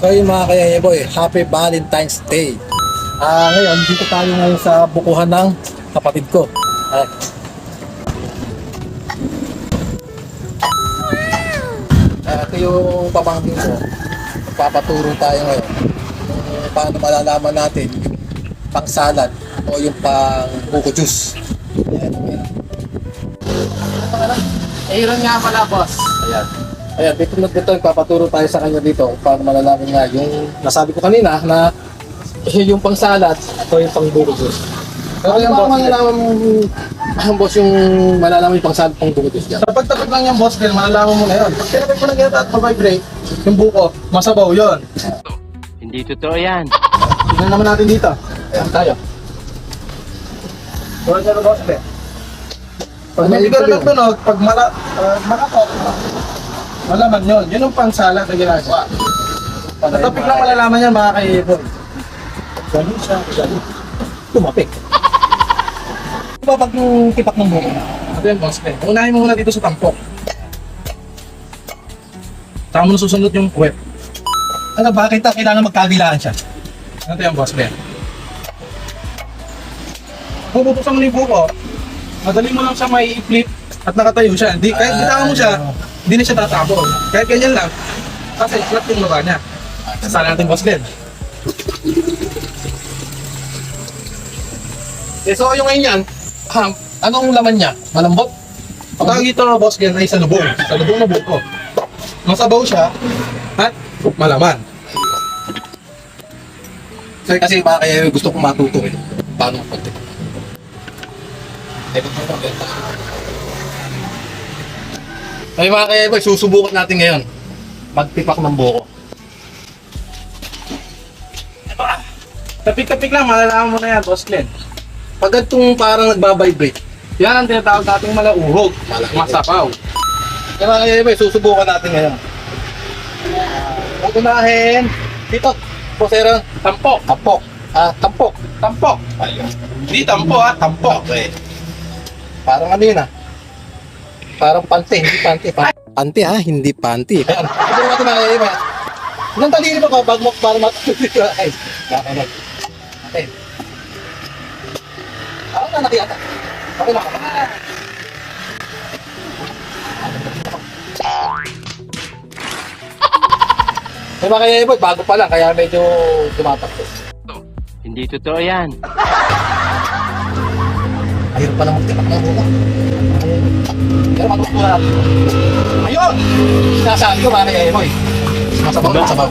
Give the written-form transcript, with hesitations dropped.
So yun mga kayayeboy, Happy Valentine's Day. Ngayon, dito tayo ngayon sa bukuhan ng kapatid ko. Ito yung pamangkin ko. Papaturo tayo ngayon kung paano malalaman natin yung pang salad o yung pang buko juice. Aaron nga pala, boss. Ayan, dito ipapaturo tayo sa kanya dito kung paano malalaman nga yung nasabi ko kanina na yung pang salad o yung pang buko juice. Pero yung malalaman boss, yung malalaman yung pang salad pang buko juice dyan. Sa pagtapos lang yung boss, din malalaman mo na yun. Pag tinapit mo na ganito at mabibrate, yung buko, masabaw yun. Hindi totoo yan. Tignan naman natin dito. Ayan tayo. Tulad na boss, din. Pag may bigyan ng tunog, pag makatok, malaman yun. Yun yung pang salad na ginagawa. Sa topic lang malalaman yan mga kaiboy. Ganun siya, ganun. Tumapik. Ano ba pag yung tipak ng buko? Ito yung boss, din. Unahin mo muna dito sa tampok. Saka mo na susunod yung puwet. Ano, bakit kailangan magkabilaan siya? Ito yung boss, Ben. Kung bubuksan mo na yung buko, madali mo lang siya may i-flip at nakatayo siya. Kahit bitawan mo siya, hindi na siya tatapon. Kahit ganyan lang, kasi flat yung baba niya. Sasali natin boss, Ben. So yung ngayon yan, anong laman niya? Malambot? Ang tawag dito na boss, Ben, ay salubong. Salubong na buko. Masabaw siya at malaman. So kasi baka kaya gusto kong matuto paano magpagtik. Ay mga kaya susubukan natin ngayon magtipak ng buko. Tapik-tapik lang, malalaman mo na yan, boss Glenn. Pag itong parang nagbabibrate, Yan ang tinatawag nating malauhog, masapaw. kaya mga kaya susubukan natin ngayon. Unahin, dito, posero, Tampok, tampok. Tampok. tampok. Ayun. Hindi tampo ha, tampok. Okay. Parang ano yun Parang pante, hindi pante. Pante hindi pante. Kaya, ito natin mga Nang taliri ba ka, bago mo para matulito. Ay, nakakamag. Okay. Ako na nakiyata. Okay na. May mga kaya boy, bago pa lang, kaya medyo tumatakbo. Hindi totoo yan. Ayun pa lang magtipak ng buka. Pero magpapura natin. Ayun! Sinasabi ko mga kaya boy. Masabaw na masabaw.